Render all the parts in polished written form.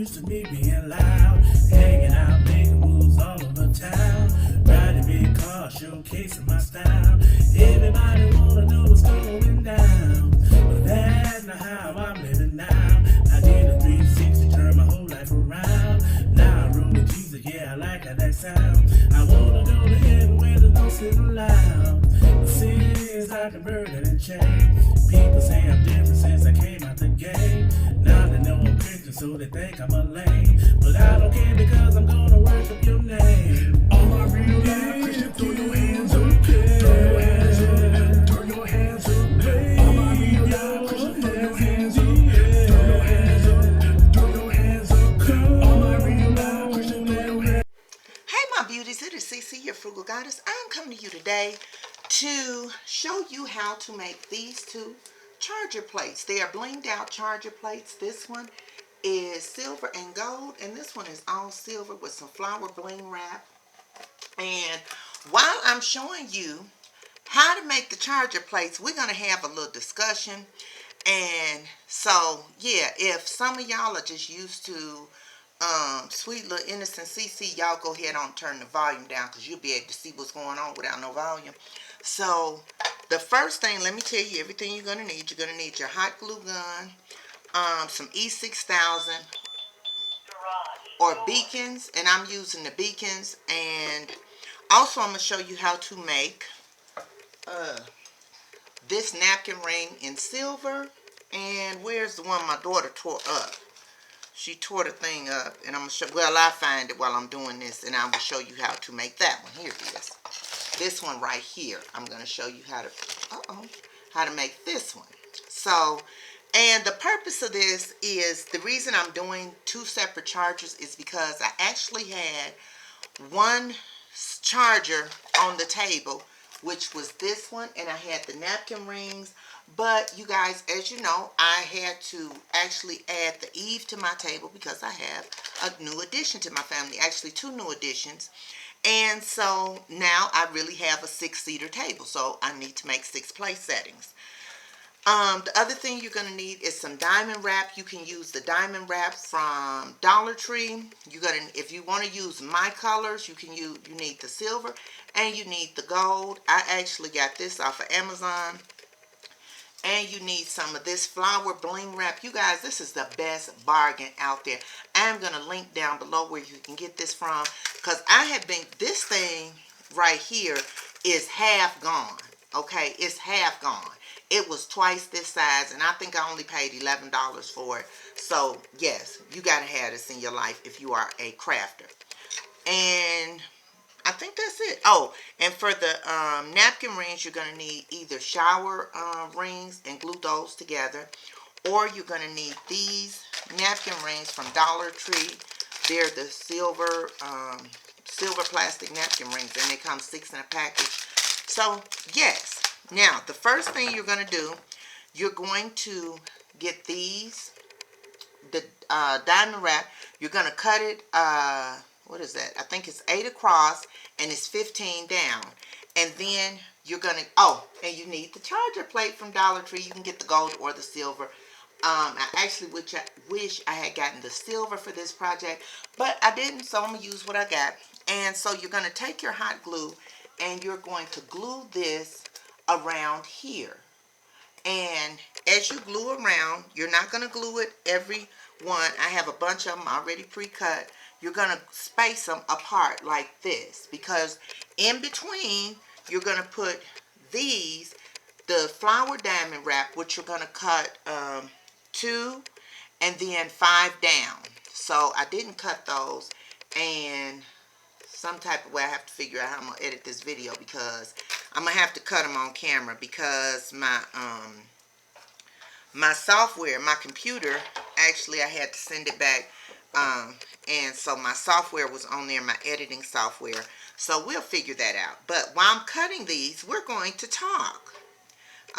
used to be being loud, hanging out, making moves all over town, riding big cars, showcasing my style. Everybody wanna know what's going down, but that's not how I'm living now. I did a 360, turn my whole life around. Now I roll with Jesus, yeah, I like how that sound. I wanna go to heaven where there's no sin allowed. The sins I converted and changed. People say I'm different since I came out the game. Now they know I'm Christian, so they think I'm a lame. But I don't care because I'm gonna worship your name. All my real life Christians, throw your hands up. Throw your hands up. Throw your hands up. All my real life Christians, throw your hands up. Throw your hands up. Throw your hands up. All my real life Christians, throw your hands up. Hey my beauties, it is CC, your frugal goddess. I'm coming to you today to show you how to make these two charger plates. They are blinged out charger plates. This one is silver and gold, and this one is all silver with some flower bling wrap. And while I'm showing you how to make the charger plates, we're going to have a little discussion. And so, yeah, if some of y'all are just used to sweet little innocent CC, y'all go ahead and turn the volume down because you'll be able to see what's going on without no volume. So the first thing, let me tell you everything you're going to need. You're going to need your hot glue gun, some E6000 or beacons, and I'm using the beacons. And also I'm going to show you how to make this napkin ring in silver. And where's the one my daughter tore up? She tore the thing up, and I'm going to show, well, I find it while I'm doing this, and I will show you how to make that one. Here it is. This one right here. I'm going to show you how to make this one. So, and the purpose of this is, the reason I'm doing two separate chargers is because I actually had one charger on the table, which was this one, and I had the napkin rings. But you guys, as you know, I had to actually add the Eve to my table because I have a new addition to my family, actually two new additions. And so now I really have a 6-seater table, so I need to make 6 place settings. The other thing you're going to need is some diamond wrap. You can use the diamond wrap from Dollar Tree. You're gonna, if you want to use my colors, you need the silver and you need the gold. I actually got this off of Amazon. And you need some of this flower bling wrap. You guys, this is the best bargain out there. I'm going to link down below where you can get this from. Because this thing right here is half gone. Okay, it's half gone. It was twice this size, and I think I only paid $11 for it. So, yes, you got to have this in your life if you are a crafter. And I think that's it. Oh, and for the napkin rings, you're going to need either shower rings and glue those together, or you're going to need these napkin rings from Dollar Tree. They're the silver plastic napkin rings, and they come 6 in a package. So, yes. Now, the first thing you're going to do, you're going to get these, the diamond wrap. You're going to cut it, what is that? I think it's 8 across and it's 15 down. And then you're going to, oh, and you need the charger plate from Dollar Tree. You can get the gold or the silver. I actually wish I had gotten the silver for this project, but I didn't, so I'm going to use what I got. And so you're going to take your hot glue and you're going to glue this around here. And as you glue around, you're not going to glue it every one. I have a bunch of them already pre-cut. You're going to space them apart like this, because in between you're going to put these, the flower diamond wrap, which you're going to cut 2 and then 5 down. So I didn't cut those, and some type of way I have to figure out how I'm going to edit this video, because I'm going to have to cut them on camera, because my my software, my computer, actually I had to send it back, and so my software was on there, my editing software. So we'll figure that out. But while I'm cutting these, we're going to talk.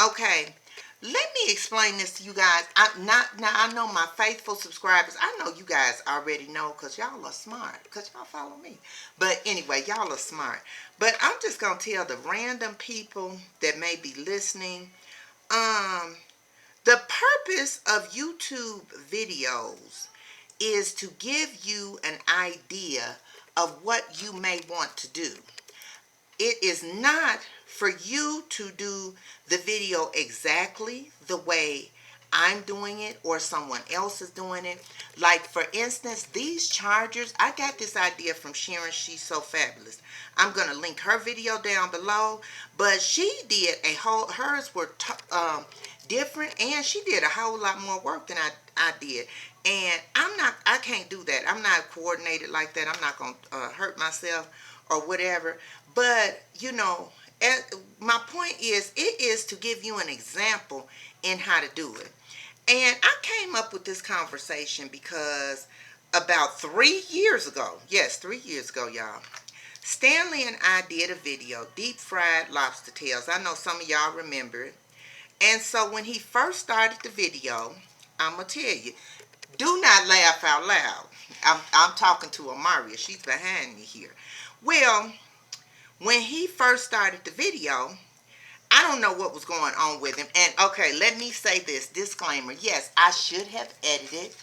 Okay, let me explain this to you guys. I know my faithful subscribers, I know you guys already know, because y'all are smart, because y'all follow me. But anyway, y'all are smart. But I'm just going to tell the random people that may be listening, the purpose of YouTube videos is to give you an idea of what you may want to do. It is not for you to do the video exactly the way I'm doing it or someone else is doing it. Like, for instance, these chargers, I got this idea from Sharon. She's so fabulous. I'm going to link her video down below, but she did a whole, hers were different, and she did a whole lot more work than I did. And I can't do that. I'm not coordinated like that. I'm not going to hurt myself or whatever. But, you know, my point is, it is to give you an example in how to do it. And I came up with this conversation because about 3 years ago, yes, 3 years ago, y'all, Stanley and I did a video, deep fried lobster tails. I know some of y'all remember it. And so when he first started the video, I'm going to tell you, do not laugh out loud. I'm talking to Amaria. She's behind me here. Well, when he first started the video, I don't know what was going on with him. And okay, let me say this disclaimer. Yes, I should have edited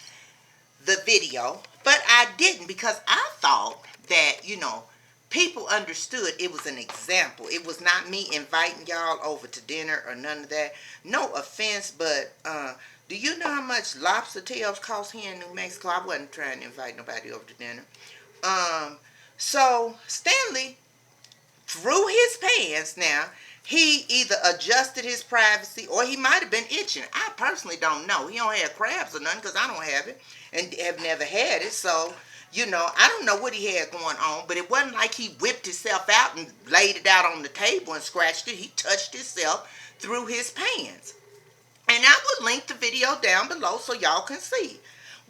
the video, but I didn't, because I thought that, you know, people understood it was an example. It was not me inviting y'all over to dinner or none of that. No offense, but do you know how much lobster tails cost here in New Mexico? I wasn't trying to invite nobody over to dinner. So Stanley, through his pants now, he either adjusted his privacy or he might have been itching. I personally don't know. He don't have crabs or nothing, because I don't have it and have never had it. So, you know, I don't know what he had going on, but it wasn't like he whipped himself out and laid it out on the table and scratched it. He touched himself through his pants. And I will link the video down below so y'all can see.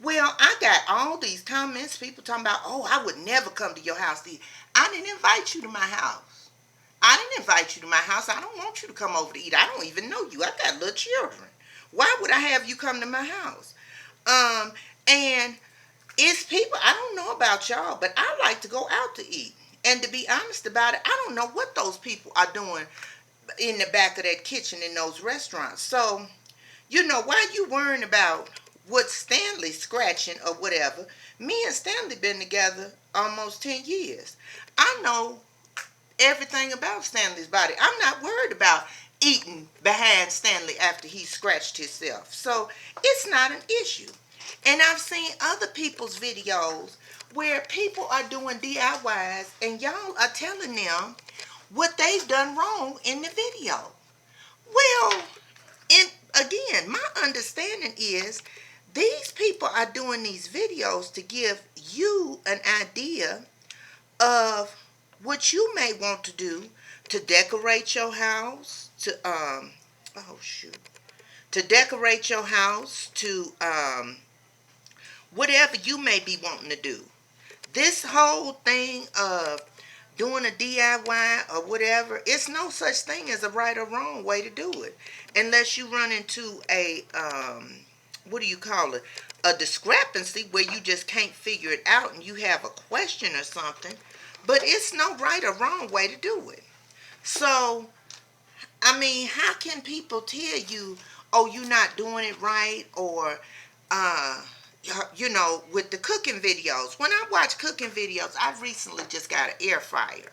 Well, I got all these comments, people talking about, oh, I would never come to your house to eat. I didn't invite you to my house. I didn't invite you to my house. I don't want you to come over to eat. I don't even know you. I got little children. Why would I have you come to my house? And it's people, I don't know about y'all, but I like to go out to eat. And to be honest about it, I don't know what those people are doing in the back of that kitchen in those restaurants. So, you know, why you worrying about what Stanley's scratching or whatever? Me and Stanley been together almost 10 years. I know everything about Stanley's body. I'm not worried about eating behind Stanley after he scratched himself. So it's not an issue. And I've seen other people's videos where people are doing DIYs and y'all are telling them what they've done wrong in the video. Well, and again, my understanding is these people are doing these videos to give you an idea of what you may want to do to decorate your house, to decorate your house, to whatever you may be wanting to do. This whole thing of doing a DIY or whatever, it's no such thing as a right or wrong way to do it, unless you run into a what do you call it, a discrepancy where you just can't figure it out and you have a question or something. But it's no right or wrong way to do it. So, I mean, how can people tell you, oh, you're not doing it right? Or, you know, with the cooking videos. When I watch cooking videos, I've recently just got an air fryer.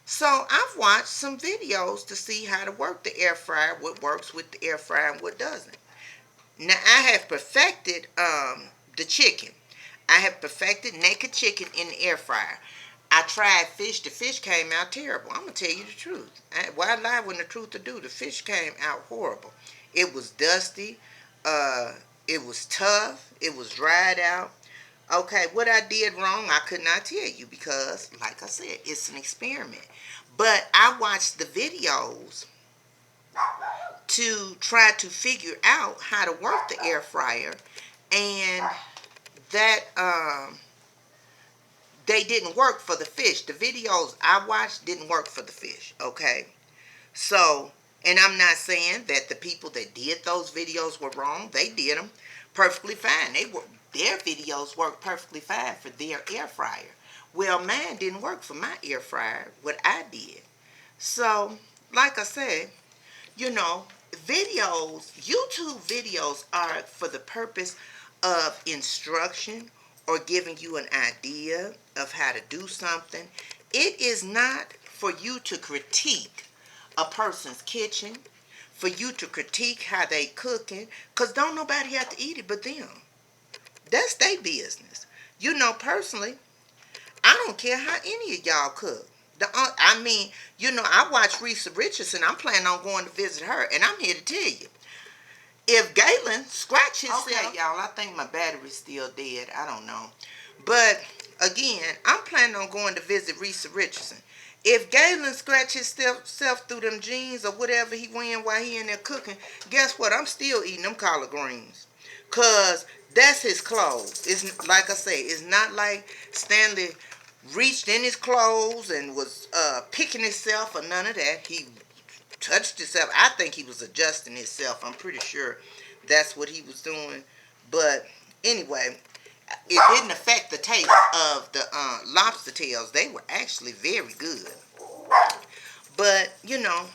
So, I've watched some videos to see how to work the air fryer, what works with the air fryer and what doesn't. Now, I have perfected the chicken. I have perfected naked chicken in the air fryer. I tried fish. The fish came out terrible. I'm going to tell you the truth. Why lie when the truth to do? The fish came out horrible. It was dusty. It was tough. It was dried out. Okay, what I did wrong, I could not tell you because, like I said, it's an experiment. But I watched the videos to try to figure out how to work the air fryer, and that they didn't work for the fish. The videos I watched didn't work for the fish, okay? So, and I'm not saying that the people that did those videos were wrong. They did them perfectly fine. Their videos worked perfectly fine for their air fryer. Well, mine didn't work for my air fryer, what I did. So, like I said, you know, videos, YouTube videos are for the purpose of instruction or giving you an idea of how to do something. It is not for you to critique a person's kitchen, for you to critique how they cooking, because don't nobody have to eat it but them. That's their business. You know, personally, I don't care how any of y'all cook. I mean, you know, I watch Reese Richardson. I'm planning on going to visit her, and I'm here to tell you, if Galen scratch himself, okay, y'all, I think my battery's still dead. I don't know, but again, I'm planning on going to visit Reese Richardson. If Galen scratch himself through them jeans or whatever he wearing while he in there cooking, guess what? I'm still eating them collard greens, cause that's his clothes. It's like I say, it's not like Stanley reached in his clothes and was picking himself or none of that. He touched himself. I think he was adjusting himself. I'm pretty sure that's what he was doing. But anyway, it didn't affect the taste of the lobster tails. They were actually very good. But, you know,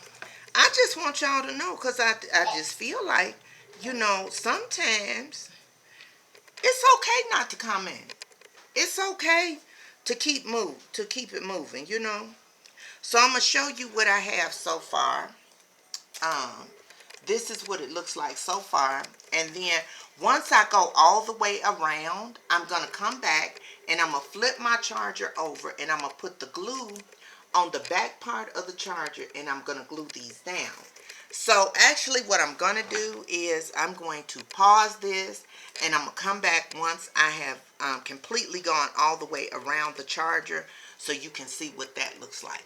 I just want y'all to know, because I just feel like, you know, sometimes it's okay not to comment. It's okay to keep it moving, you know. So I'm going to show you what I have so far. Um, this is what it looks like so far, and then once I go all the way around, I'm gonna come back and I'm gonna flip my charger over, and I'm gonna put the glue on the back part of the charger, and I'm gonna glue these down. So actually what I'm gonna do is I'm going to pause this, and I'm gonna come back once I have completely gone all the way around the charger, so you can see what that looks like.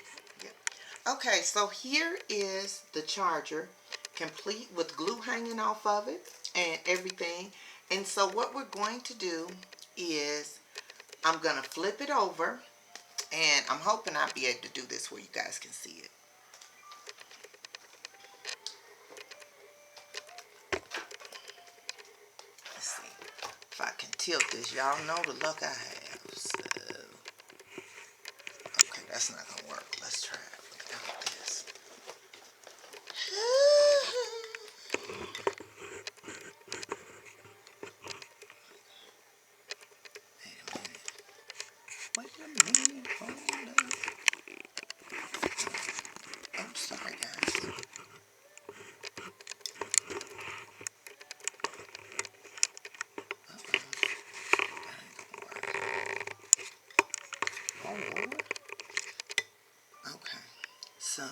Okay, so here is the charger, complete with glue hanging off of it and everything. And so what we're going to do is I'm going to flip it over, and I'm hoping I'll be able to do this where you guys can see it. Let's see if I can tilt this. Y'all know the luck I have. So, okay, that's not going to work. Let's try it without this. Wait a minute, hold up. I'm sorry, guys. Oh, Lord. Okay, so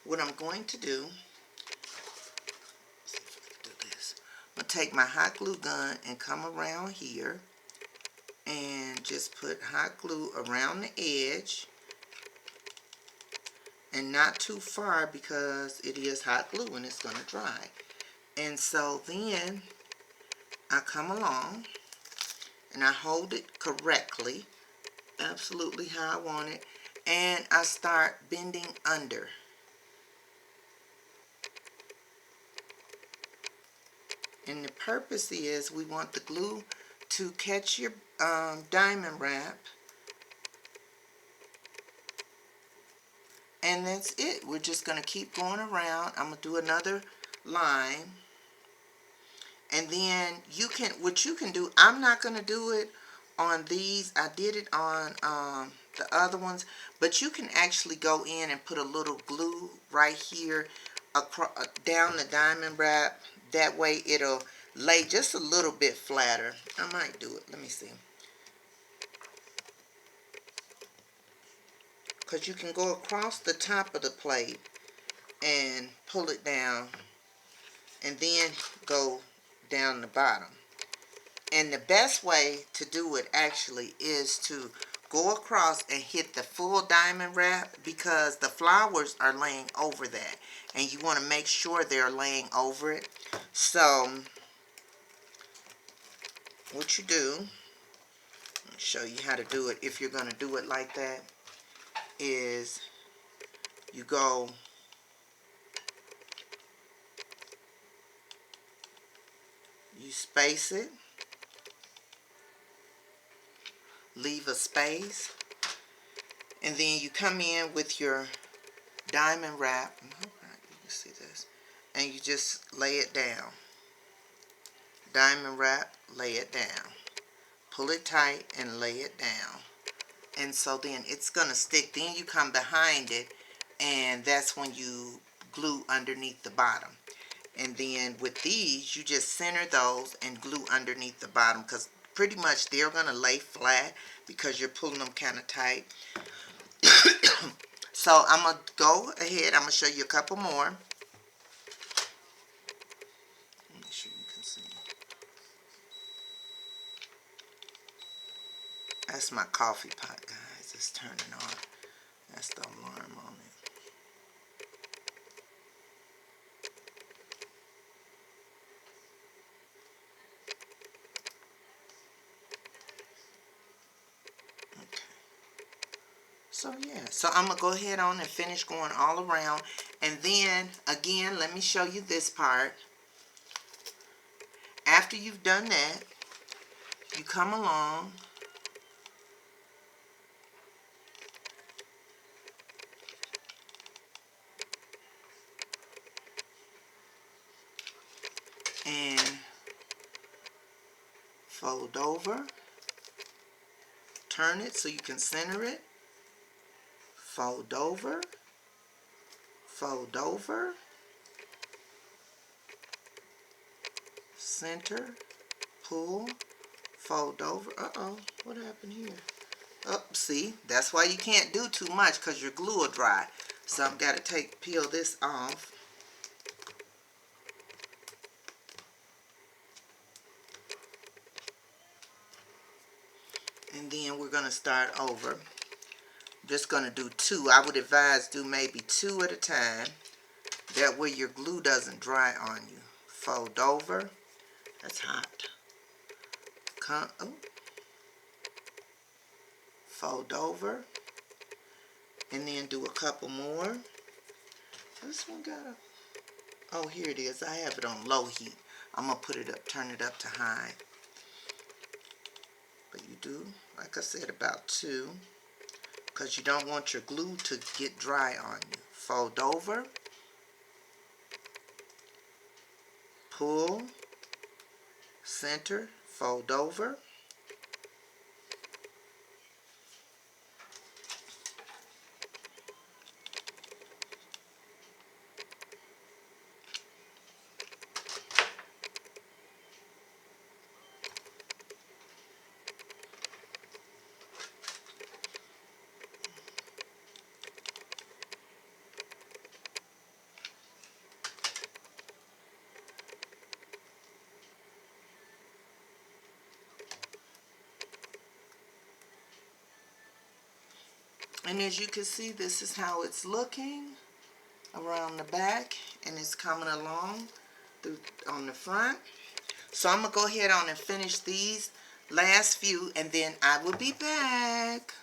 what I'm going to do, this. I'm going to take my hot glue gun and come around here and just put hot glue around the edge, and not too far because it is hot glue and it's going to dry. And so then I come along and I hold it correctly, absolutely how I want it, and I start bending under. And the purpose is we want the glue to catch your diamond wrap, and that's it. We're just going to keep going around. I'm going to do another line, and then you can, what you can do, I'm not going to do it on these. I did it on the other ones, but you can actually go in and put a little glue right here across, down the diamond wrap. That way it'll lay just a little bit flatter. I might do it. Let me see. Because you can go across the top of the plate and pull it down, and then go down the bottom. And the best way to do it actually is to go across and hit the full diamond wrap, because the flowers are laying over that, and you want to make sure they're laying over it. So what you do, I'll show you how to do it if you're going to do it like that, is you go you space it, leave a space, and then you come in with your diamond wrap. I hope you can see this, and you just lay it down. diamond wrap, lay it down. Pull it tight and lay it down. And so then it's going to stick. Then you come behind it, and that's when you glue underneath the bottom. And then with these, you just center those and glue underneath the bottom, because pretty much they're going to lay flat because you're pulling them kind of tight. So I'm going to go ahead. I'm going to show you a couple more. Make sure you can see. That's my coffee pot, guys. It's turning on. That's the alarm on it. So yeah, so I'm going to go ahead on and finish going all around. And then, again, let me show you this part. After you've done that, you come along and fold over. Turn it so you can center it. Fold over. Fold over. Center. Pull. Fold over. Uh-oh, what happened here? Oh, see, that's why you can't do too much, because your glue will dry. So I've got to peel this off. And then we're going to start over. I'm just going to do 2. I would advise do maybe 2 at a time. That way your glue doesn't dry on you. Fold over. That's hot. Fold over. And then do a couple more. This one got a... Oh, here it is. I have it on low heat. I'm going to put it up, turn it up to high. But you do, like I said, about 2. Because you don't want your glue to get dry on you. Fold over. Pull. Center. Fold over. And as you can see, this is how it's looking around the back, and it's coming along through on the front. So I'm going to go ahead on and finish these last few, and then I will be back.